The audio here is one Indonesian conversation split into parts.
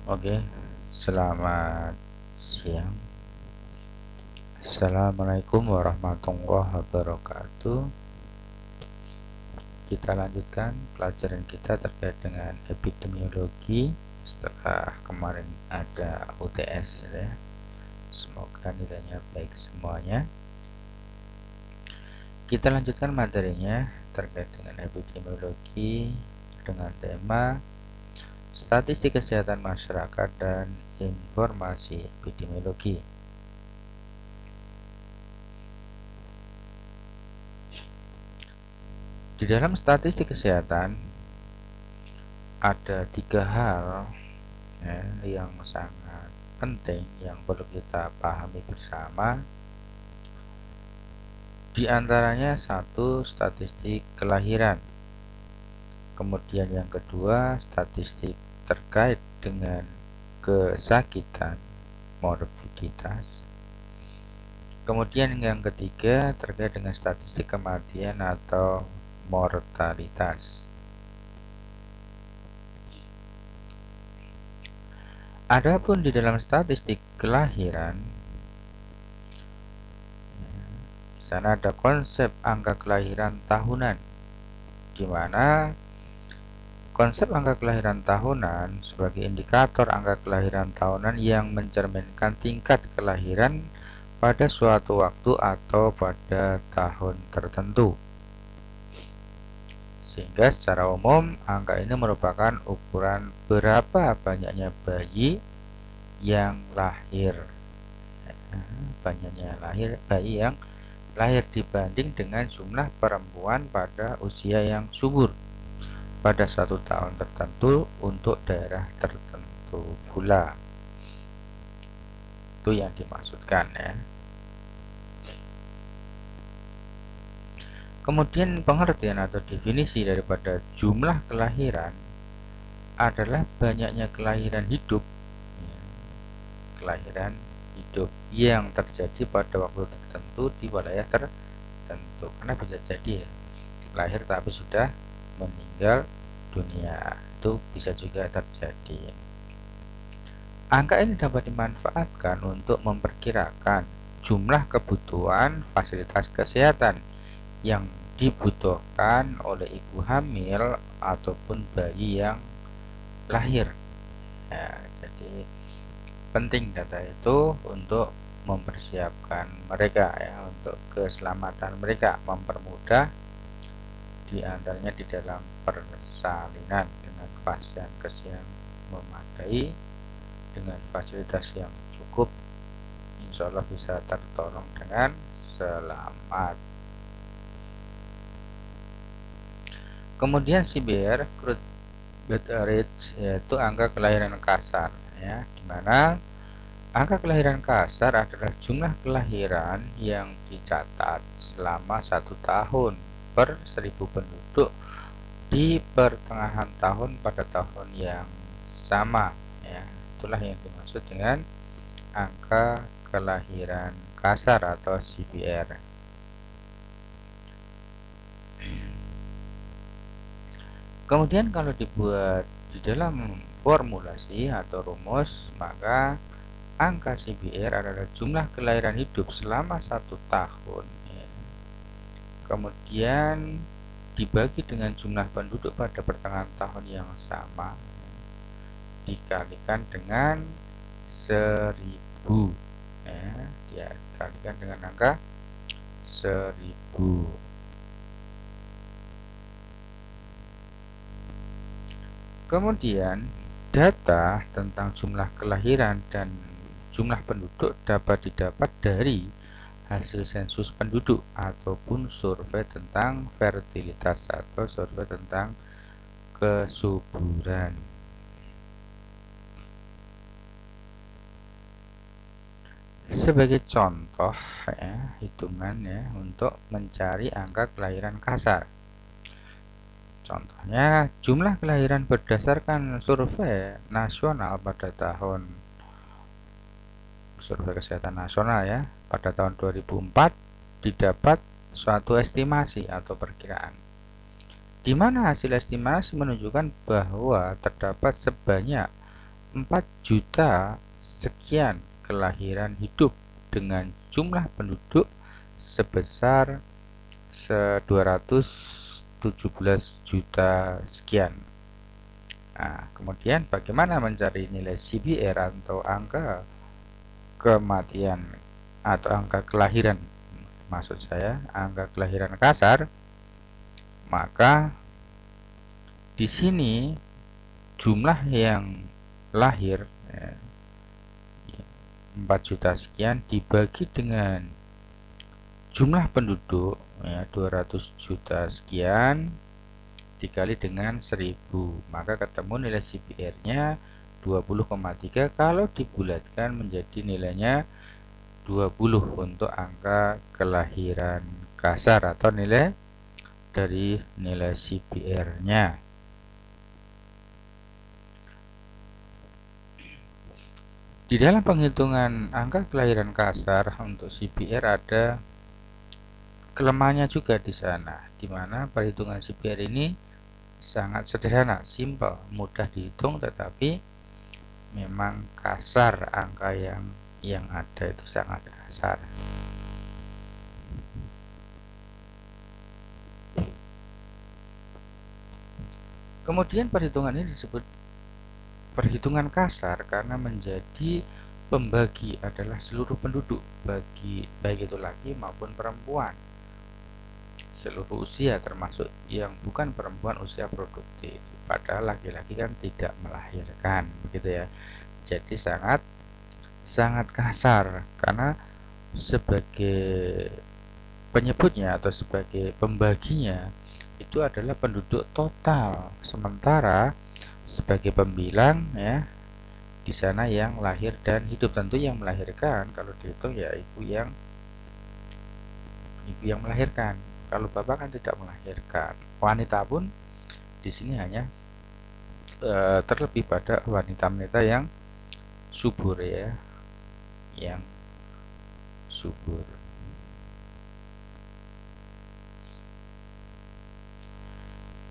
Oke, selamat siang. Assalamualaikum warahmatullahi wabarakatuh. Kita lanjutkan pelajaran kita terkait dengan epidemiologi setelah kemarin ada UTS ya. Semoga nilainya baik semuanya. Kita lanjutkan materinya terkait dengan epidemiologi dengan tema statistik kesehatan masyarakat dan informasi epidemiologi. Di dalam statistik kesehatan ada 3 hal ya, yang sangat penting yang perlu kita pahami bersama. Di antaranya satu, statistik kelahiran. Kemudian yang kedua, statistik terkait dengan kesakitan, morbiditas. Kemudian yang ketiga terkait dengan statistik kematian atau mortalitas. Adapun di dalam statistik kelahiran, di sana ada konsep angka kelahiran tahunan, di mana konsep angka kelahiran tahunan sebagai indikator angka kelahiran tahunan yang mencerminkan tingkat kelahiran pada suatu waktu atau pada tahun tertentu. Sehingga secara umum angka ini merupakan ukuran berapa banyaknya bayi yang lahir, bayi yang lahir dibanding dengan jumlah perempuan pada usia yang subur pada satu tahun tertentu untuk daerah tertentu pula. Itu yang dimaksudkan ya. Kemudian pengertian atau definisi daripada jumlah kelahiran adalah banyaknya kelahiran hidup yang terjadi pada waktu tertentu di wilayah tertentu. Karena bisa jadi ya, lahir tapi sudah meninggal dunia, itu bisa juga terjadi. Angka ini dapat dimanfaatkan untuk memperkirakan jumlah kebutuhan fasilitas kesehatan yang dibutuhkan oleh ibu hamil ataupun bayi yang lahir ya. Jadi penting data itu untuk mempersiapkan mereka ya, untuk keselamatan mereka, mempermudah diantaranya di dalam persalinan dengan fasilitas yang memadai, dengan fasilitas yang cukup, insya Allah bisa tertolong dengan selamat. Kemudian CBR, crude birth rate, yaitu angka kelahiran kasar ya, dimana angka kelahiran kasar adalah jumlah kelahiran yang dicatat selama 1 tahun per 1000 penduduk di pertengahan tahun pada tahun yang sama ya. Itulah yang dimaksud dengan angka kelahiran kasar atau CBR. Kemudian kalau dibuat di dalam formulasi atau rumus, maka angka CBR adalah jumlah kelahiran hidup selama 1 tahun ya. Kemudian dibagi dengan jumlah penduduk pada pertengahan tahun yang sama dikalikan dengan 1000 ya, dikalikan dengan angka 1000. Kemudian data tentang jumlah kelahiran dan jumlah penduduk dapat didapat dari hasil sensus penduduk ataupun survei tentang fertilitas atau survei tentang kesuburan. Sebagai contoh ya, hitungan ya untuk mencari angka kelahiran kasar. Contohnya, jumlah kelahiran berdasarkan survei nasional pada tahun survei kesehatan nasional ya, pada tahun 2004 didapat suatu estimasi atau perkiraan, di mana hasil estimasi menunjukkan bahwa terdapat sebanyak 4 juta sekian kelahiran hidup dengan jumlah penduduk sebesar 217 juta sekian. Nah, kemudian bagaimana mencari nilai CBR atau angka kematian atau angka kelahiran, maksud saya angka kelahiran kasar? Maka di sini jumlah yang lahir 4 juta sekian dibagi dengan jumlah penduduk 200 juta sekian dikali dengan 1000, maka ketemu nilai CBR-nya 20,3 kalau dibulatkan menjadi nilainya 20 untuk angka kelahiran kasar atau nilai dari nilai CBR-nya. Di dalam penghitungan angka kelahiran kasar untuk CBR ada kelemahannya juga di sana, di mana perhitungan CBR ini sangat sederhana, simple, mudah dihitung, tetapi memang kasar, angka yang ada itu sangat kasar. Kemudian perhitungan ini disebut perhitungan kasar karena menjadi pembagi adalah seluruh penduduk, baik itu laki maupun perempuan, seluruh usia termasuk yang bukan perempuan usia produktif, padahal laki-laki kan tidak melahirkan, begitu ya. Jadi sangat kasar karena sebagai penyebutnya atau sebagai pembaginya itu adalah penduduk total, sementara sebagai pembilang ya di sana yang lahir dan hidup. Tentu yang melahirkan kalau dihitung ya ibu yang melahirkan. Kalau bapak kan tidak melahirkan. Wanita pun di sini hanya terlebih pada wanita-wanita yang subur ya, yang subur.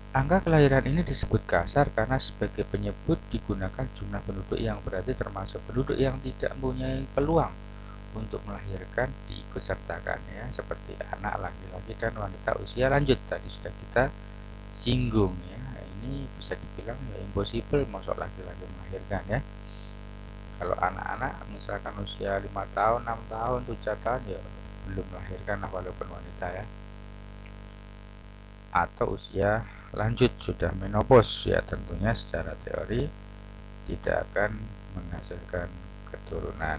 Angka kelahiran ini disebut kasar karena sebagai penyebut digunakan jumlah penduduk yang berarti termasuk penduduk yang tidak mempunyai peluang untuk melahirkan diikutsertakan ya, seperti anak laki-laki dan wanita usia lanjut tadi sudah kita singgung ya. Ini bisa dibilang ya impossible masuk laki-laki melahirkan ya. Kalau anak-anak misalkan usia 5 tahun, 6 tahun, 7 tahun ya belum melahirkan walaupun wanita ya. Atau usia lanjut sudah menopause ya, tentunya secara teori tidak akan menghasilkan keturunan.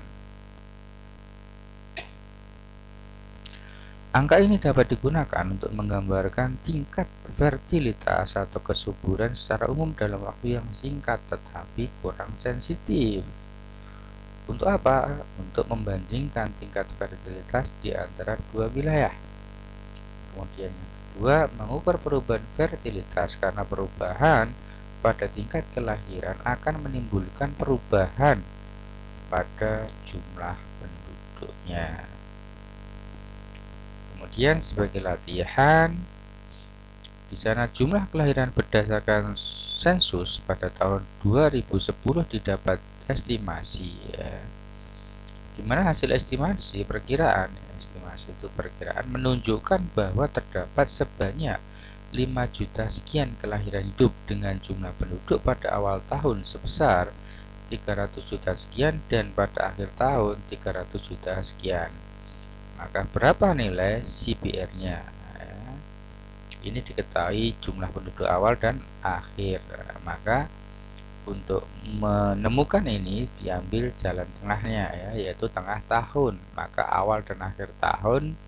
Angka ini dapat digunakan untuk menggambarkan tingkat fertilitas atau kesuburan secara umum dalam waktu yang singkat tetapi kurang sensitif. Untuk apa? Untuk membandingkan tingkat fertilitas di antara dua wilayah. Kemudian yang kedua, mengukur perubahan fertilitas karena perubahan pada tingkat kelahiran akan menimbulkan perubahan pada jumlah penduduknya. Kemudian sebagai latihan, di sana jumlah kelahiran berdasarkan sensus pada tahun 2010 didapat estimasi ya. Dimana hasil estimasi perkiraan, estimasi itu perkiraan menunjukkan bahwa terdapat sebanyak 5 juta sekian kelahiran hidup dengan jumlah penduduk pada awal tahun sebesar 300 juta sekian dan pada akhir tahun 300 juta sekian. Maka berapa nilai CBR-nya? Ini diketahui jumlah penduduk awal dan akhir. Maka untuk menemukan ini diambil jalan tengahnya ya, yaitu tengah tahun. Maka awal dan akhir tahun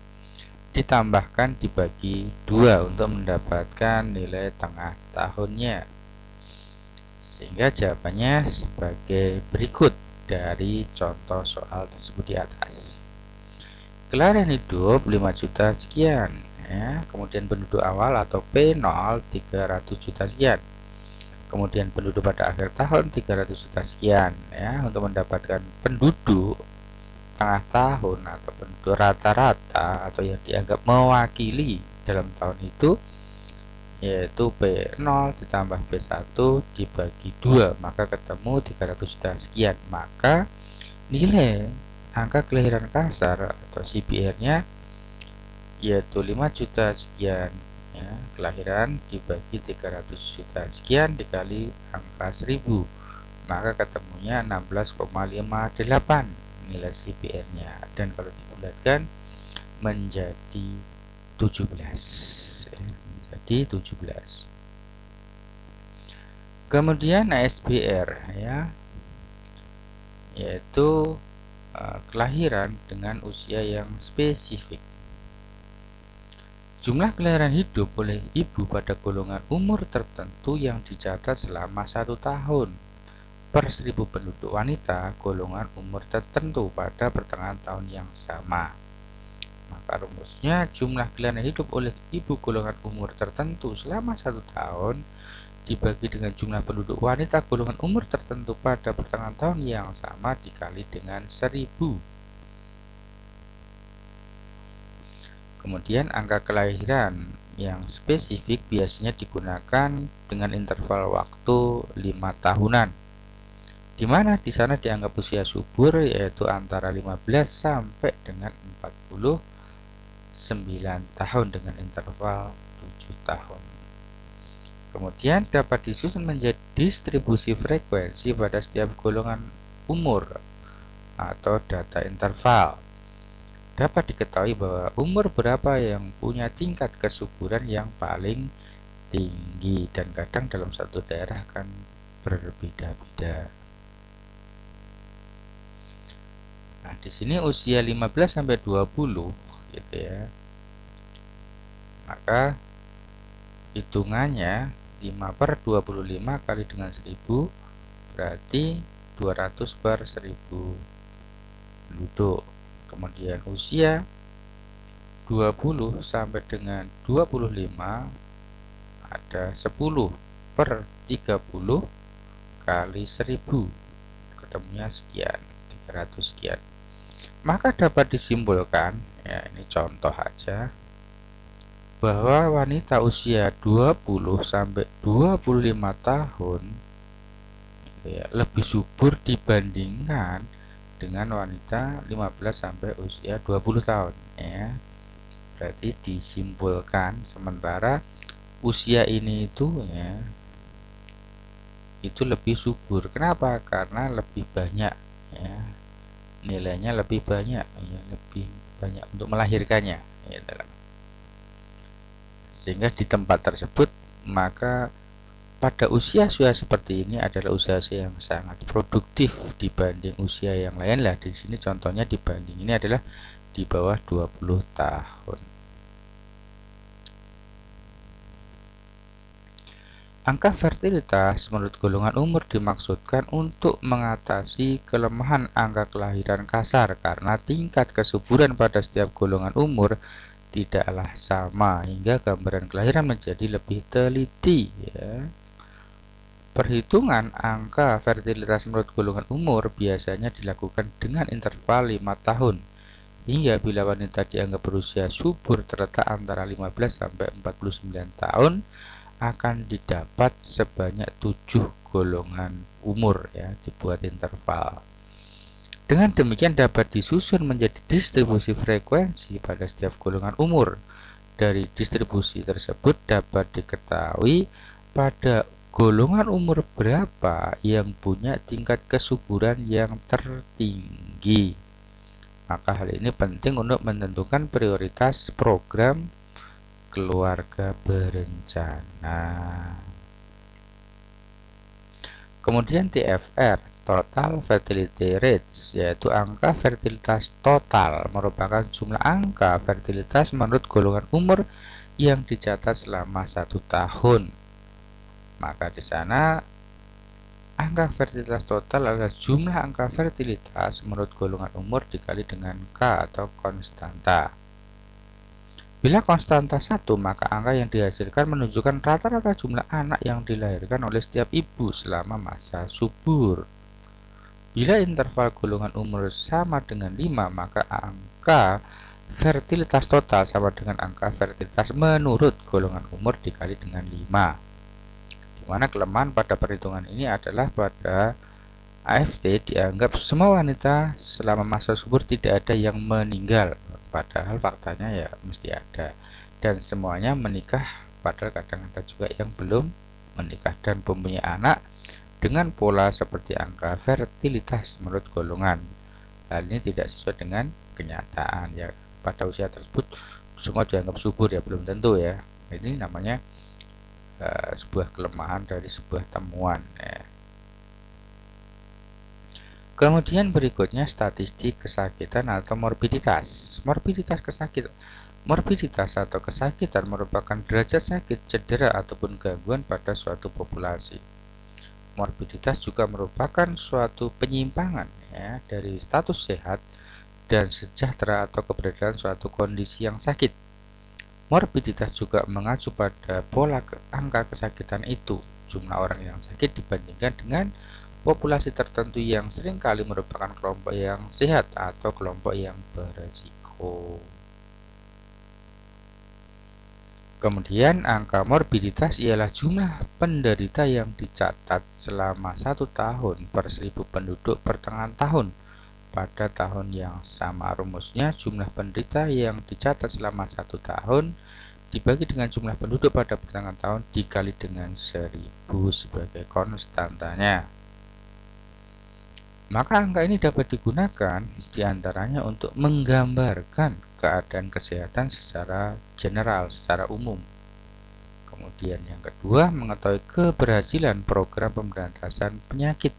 ditambahkan dibagi 2 untuk mendapatkan nilai tengah tahunnya. Sehingga jawabannya sebagai berikut dari contoh soal tersebut di atas. Kelahiran hidup 5 juta sekian ya. Kemudian penduduk awal atau P0 300 juta sekian. Kemudian penduduk pada akhir tahun 300 juta sekian ya. Untuk mendapatkan penduduk tengah tahun atau penduduk rata-rata atau yang dianggap mewakili dalam tahun itu yaitu P0 ditambah P1 dibagi 2, maka ketemu 300 juta sekian. Maka nilai angka kelahiran kasar atau CPR-nya yaitu 5 juta sekian ya, kelahiran dibagi 300 juta sekian dikali angka 1000, maka ketemunya 16,58 nilai CPR-nya, dan kalau dibulatkan menjadi 17 ya, menjadi 17. Kemudian ASBR ya, yaitu kelahiran dengan usia yang spesifik. Jumlah kelahiran hidup oleh ibu pada golongan umur tertentu yang dicatat selama 1 tahun per 1000 penduduk wanita golongan umur tertentu pada pertengahan tahun yang sama. Maka rumusnya jumlah kelahiran hidup oleh ibu golongan umur tertentu selama 1 tahun dibagi dengan jumlah penduduk wanita golongan umur tertentu pada pertengahan tahun yang sama dikali dengan 1000. Kemudian angka kelahiran yang spesifik biasanya digunakan dengan interval waktu 5 tahunan, di mana di sana dianggap usia subur yaitu antara 15 sampai dengan 49 tahun dengan interval 7 tahun. Kemudian dapat disusun menjadi distribusi frekuensi pada setiap golongan umur atau data interval. Dapat diketahui bahwa umur berapa yang punya tingkat kesuburan yang paling tinggi, dan kadang dalam satu daerah akan berbeda-beda. Nah, di sini usia 15 sampai 20 gitu ya. Maka hitungannya 5/25 kali dengan 1000 berarti 200 per 1000 penduduk. Kemudian usia 20 sampai dengan 25 ada 10 per 30 kali 1000, ketemunya sekian, 300 sekian. Maka dapat disimpulkan, ya ini contoh aja, bahwa wanita usia 20 sampai 25 tahun ya, lebih subur dibandingkan dengan wanita 15 sampai usia 20 tahun ya. Berarti disimpulkan sementara usia ini itu lebih subur. Kenapa? Karena lebih banyak ya, nilainya lebih banyak ya, lebih banyak untuk melahirkannya ya. Sehingga di tempat tersebut maka pada usia-usia seperti ini adalah usia-usia yang sangat produktif dibanding usia yang lain lah. Di sini contohnya dibanding ini adalah di bawah 20 tahun. Angka fertilitas menurut golongan umur dimaksudkan untuk mengatasi kelemahan angka kelahiran kasar karena tingkat kesuburan pada setiap golongan umur tidaklah sama, hingga gambaran kelahiran menjadi lebih teliti ya. Perhitungan angka fertilitas menurut golongan umur biasanya dilakukan dengan interval 5 tahun, hingga bila wanita dianggap berusia subur terletak antara 15 sampai 49 tahun akan didapat sebanyak 7 golongan umur ya, dibuat interval. Dengan demikian dapat disusun menjadi distribusi frekuensi pada setiap golongan umur. Dari distribusi tersebut dapat diketahui pada golongan umur berapa yang punya tingkat kesuburan yang tertinggi. Maka hal ini penting untuk menentukan prioritas program keluarga berencana. Kemudian TFR, Total Fertility Rates, yaitu angka fertilitas total, merupakan jumlah angka fertilitas menurut golongan umur yang dicatat selama 1 tahun. Maka di sana angka fertilitas total adalah jumlah angka fertilitas menurut golongan umur dikali dengan K atau konstanta. Bila konstanta 1, maka angka yang dihasilkan menunjukkan rata-rata jumlah anak yang dilahirkan oleh setiap ibu selama masa subur. Bila interval golongan umur sama dengan 5, maka angka fertilitas total sama dengan angka fertilitas menurut golongan umur dikali dengan 5. Di mana kelemahan pada perhitungan ini adalah pada AFT dianggap semua wanita selama masa subur tidak ada yang meninggal, padahal faktanya ya mesti ada, dan semuanya menikah, padahal kadang ada juga yang belum menikah dan mempunyai anak dengan pola seperti angka fertilitas menurut golongan. Hal ini tidak sesuai dengan kenyataan ya, pada usia tersebut semua dianggap subur ya, belum tentu ya. Ini namanya sebuah kelemahan dari sebuah temuan ya. Kemudian berikutnya statistik kesakitan atau morbiditas. Morbiditas atau kesakitan merupakan derajat sakit, cedera ataupun gangguan pada suatu populasi. Morbiditas juga merupakan suatu penyimpangan ya dari status sehat dan sejahtera atau keberadaan suatu kondisi yang sakit. Morbiditas juga mengacu pada pola angka kesakitan itu, jumlah orang yang sakit dibandingkan dengan populasi tertentu yang seringkali merupakan kelompok yang sehat atau kelompok yang beresiko. Kemudian angka morbiditas ialah jumlah penderita yang dicatat selama 1 tahun per 1000 penduduk pertengahan tahun. Pada tahun yang sama, rumusnya jumlah penderita yang dicatat selama 1 tahun dibagi dengan jumlah penduduk pada pertengahan tahun dikali dengan 1000 sebagai konstantanya. Maka angka ini dapat digunakan diantaranya untuk menggambarkan keadaan kesehatan secara general, secara umum. Kemudian yang kedua, mengetahui keberhasilan program pemberantasan penyakit.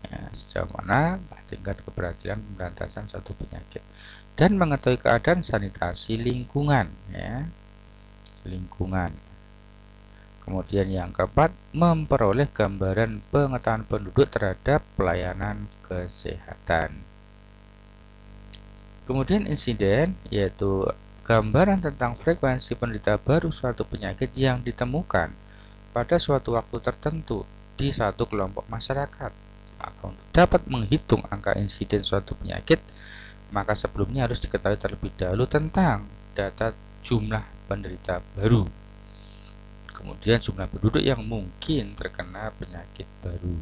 Ya, sejauh mana tingkat keberhasilan pemberantasan suatu penyakit. Dan mengetahui keadaan sanitasi lingkungan. Ya, lingkungan. Kemudian yang keempat, memperoleh gambaran pengetahuan penduduk terhadap pelayanan kesehatan. Kemudian insiden, yaitu gambaran tentang frekuensi penderita baru suatu penyakit yang ditemukan pada suatu waktu tertentu di satu kelompok masyarakat. Maka untuk dapat menghitung angka insiden suatu penyakit, maka sebelumnya harus diketahui terlebih dahulu tentang data jumlah penderita baru. Kemudian jumlah penduduk yang mungkin terkena penyakit baru.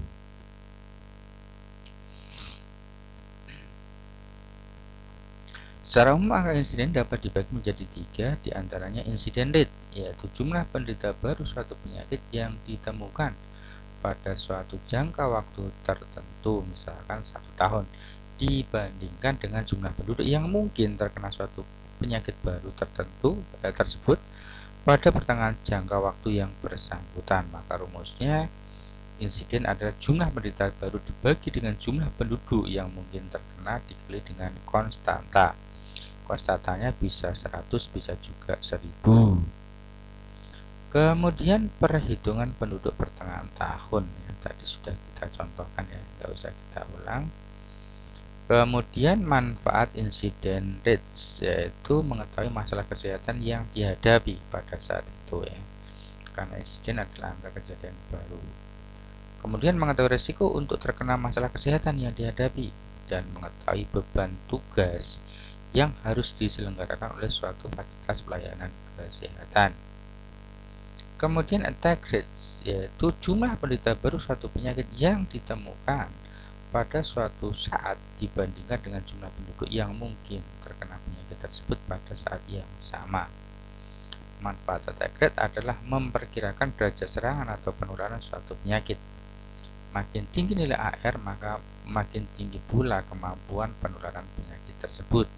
Secara umum angka insiden dapat dibagi menjadi 3, diantaranya insiden rate, yaitu jumlah penderita baru suatu penyakit yang ditemukan pada suatu jangka waktu tertentu, misalkan 1 tahun, dibandingkan dengan jumlah penduduk yang mungkin terkena suatu penyakit baru tertentu tersebut pada pertengahan jangka waktu yang bersangkutan. Maka rumusnya insiden adalah jumlah penderita baru dibagi dengan jumlah penduduk yang mungkin terkena dikali dengan konstanta. Konstantanya bisa 100, bisa juga 1000. Kemudian perhitungan penduduk pertengahan tahun ya, tadi sudah kita contohkan ya, nggak usah kita ulang. Kemudian manfaat insiden rates, yaitu mengetahui masalah kesehatan yang dihadapi pada saat itu ya, karena insiden adalah angka kejadian baru. Kemudian mengetahui risiko untuk terkena masalah kesehatan yang dihadapi dan mengetahui beban tugas yang harus diselenggarakan oleh suatu fasilitas pelayanan kesehatan. Kemudian attack rates, yaitu jumlah penderita baru suatu penyakit yang ditemukan pada suatu saat dibandingkan dengan jumlah penduduk yang mungkin terkena penyakit tersebut pada saat yang sama. Manfaat attack rate adalah memperkirakan derajat serangan atau penularan suatu penyakit. Makin tinggi nilai AR, maka makin tinggi pula kemampuan penularan penyakit tersebut.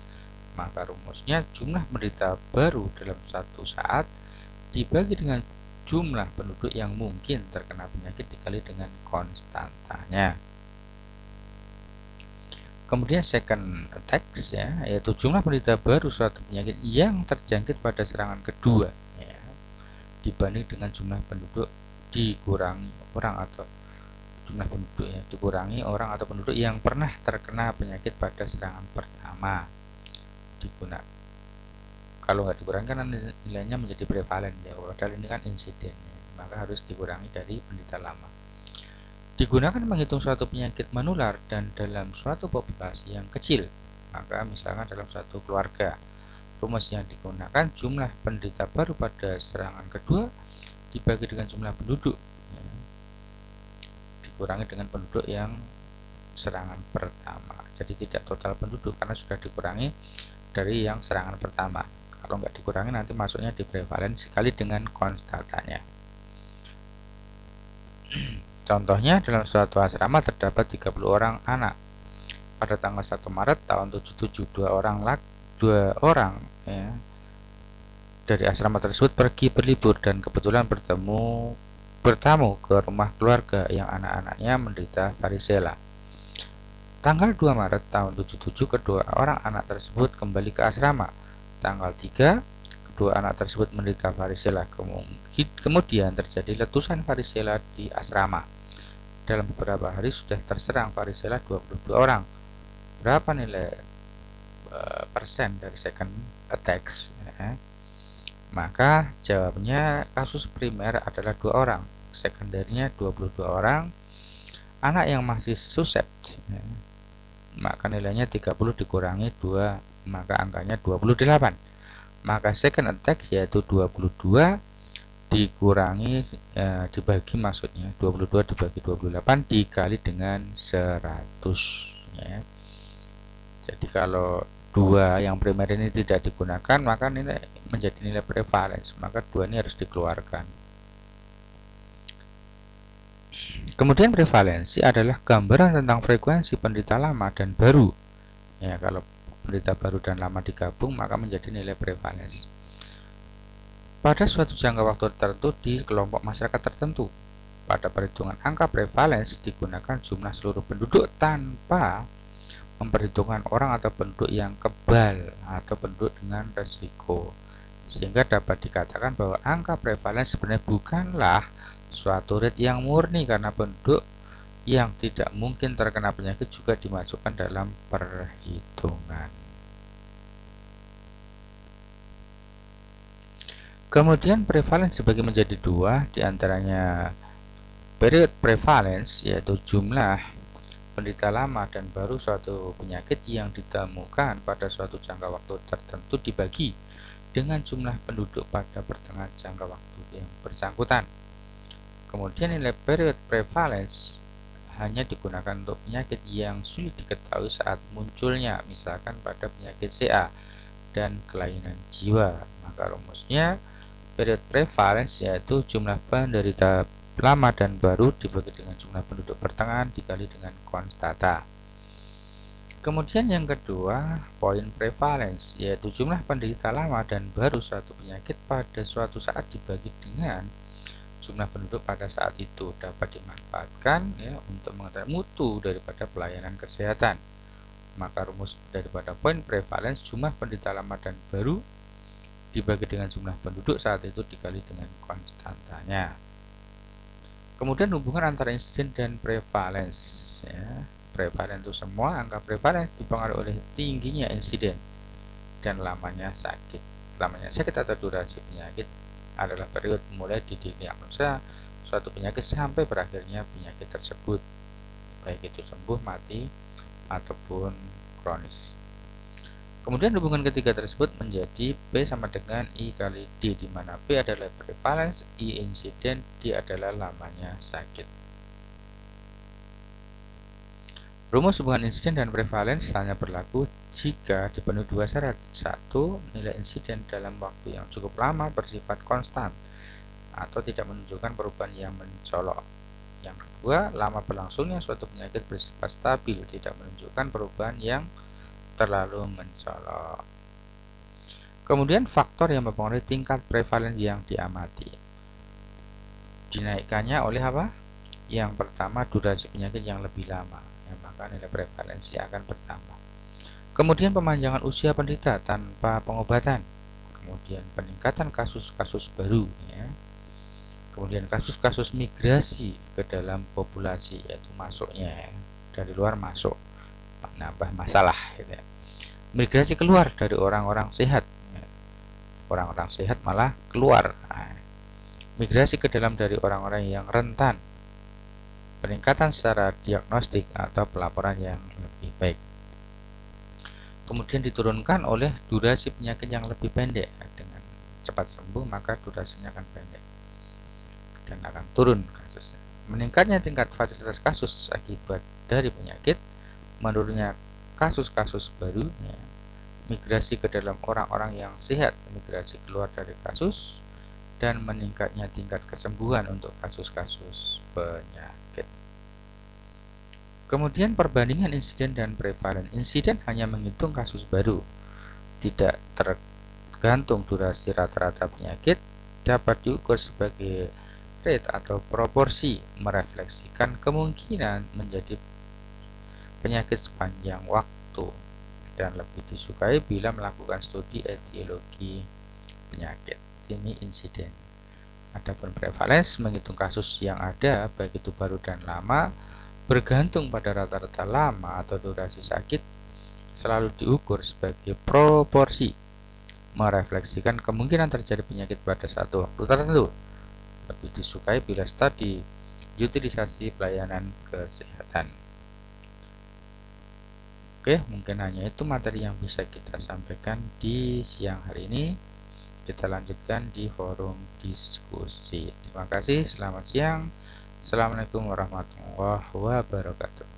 Maka rumusnya jumlah penderita baru dalam satu saat dibagi dengan jumlah penduduk yang mungkin terkena penyakit dikali dengan konstantanya. Kemudian second attacks ya, yaitu jumlah penderita baru suatu penyakit yang terjangkit pada serangan kedua ya, dibanding dengan jumlah penduduk dikurangi orang atau jumlah penduduk ya, dikurangi orang atau penduduk yang pernah terkena penyakit pada serangan pertama. Digunakan, kalau nggak dikurangi kan nilainya menjadi prevalen ya, padahal ini kan insiden ya, maka harus dikurangi dari penderita lama. Digunakan menghitung suatu penyakit menular dan dalam suatu populasi yang kecil, maka misalkan dalam satu keluarga, rumus yang digunakan jumlah penderita baru pada serangan kedua dibagi dengan jumlah penduduk, ya, dikurangi dengan penduduk yang serangan pertama. Jadi tidak total penduduk karena sudah dikurangi dari yang serangan pertama. Kalau nggak dikurangi nanti masuknya di prevalensi kali dengan konstatanya. Contohnya, dalam suatu asrama terdapat 30 orang anak. Pada tanggal 1 Maret tahun 77, dua orang ya, dari asrama tersebut pergi berlibur dan kebetulan bertamu ke rumah keluarga yang anak-anaknya menderita varicella. Tanggal 2 Maret tahun 77, kedua orang anak tersebut kembali ke asrama. Tanggal 3, kedua anak tersebut menderita varicella. Kemudian terjadi letusan varicella di asrama. Dalam beberapa hari sudah terserang varicella 22 orang. Berapa nilai persen dari second attacks? Ya? Maka jawabnya kasus primer adalah 2 orang, sekundernya 22 orang. Anak yang masih suscept, ya, maka nilainya 30 dikurangi 2, maka angkanya 28. Maka second attack yaitu 22 dikurangi dibagi, maksudnya 22 dibagi 28 dikali dengan 100 ya. Jadi kalau 2 yang primer ini tidak digunakan, maka nilai menjadi nilai prevalence, maka 2 ini harus dikeluarkan. Kemudian prevalensi adalah gambaran tentang frekuensi penderita lama dan baru. Ya, kalau penderita baru dan lama digabung maka menjadi nilai prevalensi. Pada suatu jangka waktu tertentu di kelompok masyarakat tertentu. Pada perhitungan angka prevalensi digunakan jumlah seluruh penduduk tanpa memperhitungkan orang atau penduduk yang kebal atau penduduk dengan resiko. Sehingga dapat dikatakan bahwa angka prevalensi sebenarnya bukanlah suatu rate yang murni karena penduduk yang tidak mungkin terkena penyakit juga dimasukkan dalam perhitungan. Kemudian prevalence dibagi menjadi 2, diantaranya period prevalence yaitu jumlah penderita lama dan baru suatu penyakit yang ditemukan pada suatu jangka waktu tertentu dibagi dengan jumlah penduduk pada pertengahan jangka waktu yang bersangkutan. Kemudian nilai period prevalence hanya digunakan untuk penyakit yang sulit diketahui saat munculnya, misalkan pada penyakit CA dan kelainan jiwa. Maka rumusnya period prevalence yaitu jumlah penderita lama dan baru dibagi dengan jumlah penduduk pertengahan dikali dengan konstata. Kemudian yang kedua, poin prevalence yaitu jumlah penderita lama dan baru suatu penyakit pada suatu saat dibagi dengan jumlah penduduk pada saat itu, dapat dimanfaatkan ya untuk mengetahui mutu daripada pelayanan kesehatan. Maka rumus daripada poin prevalence jumlah penderita lama dan baru dibagi dengan jumlah penduduk saat itu dikali dengan konstantanya. Kemudian hubungan antara insiden dan prevalence ya. Prevalence itu semua angka prevalence dipengaruhi oleh tingginya insiden dan lamanya sakit. Lamanya sakit atau durasi penyakit adalah periode mulai didiagnosa suatu penyakit sampai berakhirnya penyakit tersebut, baik itu sembuh, mati, ataupun kronis. Kemudian hubungan ketiga tersebut menjadi P sama dengan I kali D, di mana P adalah prevalence, I insiden, D adalah lamanya sakit. Rumus hubungan insiden dan prevalence hanya berlaku jika dipenuhi 2 syarat. 1. Nilai insiden dalam waktu yang cukup lama bersifat konstan atau tidak menunjukkan perubahan yang mencolok. Yang kedua, lama berlangsungnya suatu penyakit bersifat stabil, tidak menunjukkan perubahan yang terlalu mencolok. Kemudian faktor yang mempengaruhi tingkat prevalence yang diamati. Dinaikkannya oleh apa? Yang pertama, durasi penyakit yang lebih lama. Ya, maka nilai prevalensi akan bertambah. Kemudian pemanjangan usia penderita tanpa pengobatan. Kemudian peningkatan kasus-kasus baru ya. Kemudian kasus-kasus migrasi ke dalam populasi, yaitu masuknya ya, dari luar masuk, menambah masalah gitu ya. Migrasi keluar dari orang-orang sehat ya. Orang-orang sehat malah keluar. Nah, migrasi ke dalam dari orang-orang yang rentan. Peningkatan secara diagnostik atau pelaporan yang lebih baik. kemudian diturunkan oleh durasi penyakit yang lebih pendek. Dengan cepat sembuh maka durasinya akan pendek dan akan turun kasusnya. Meningkatnya tingkat fasilitas kasus akibat dari penyakit, menurunnya kasus-kasus baru, ya, migrasi ke dalam orang-orang yang sehat, migrasi keluar dari kasus, dan meningkatnya tingkat kesembuhan untuk kasus-kasus penyakit. Kemudian perbandingan insiden dan prevalen. Insiden hanya menghitung kasus baru, tidak tergantung durasi rata-rata penyakit, dapat diukur sebagai rate atau proporsi, merefleksikan kemungkinan menjadi penyakit sepanjang waktu, dan lebih disukai bila melakukan studi etiologi penyakit. Ini insiden. Adapun prevalence menghitung kasus yang ada, baik itu baru dan lama, bergantung pada rata-rata lama atau durasi sakit, selalu diukur sebagai proporsi, merefleksikan kemungkinan terjadi penyakit pada satu waktu tertentu. Lebih disukai bila studi utilisasi pelayanan kesehatan. Oke, mungkin hanya itu materi yang bisa kita sampaikan di siang hari ini. Kita lanjutkan di forum diskusi. Terima kasih, selamat siang. Assalamualaikum warahmatullahi wabarakatuh.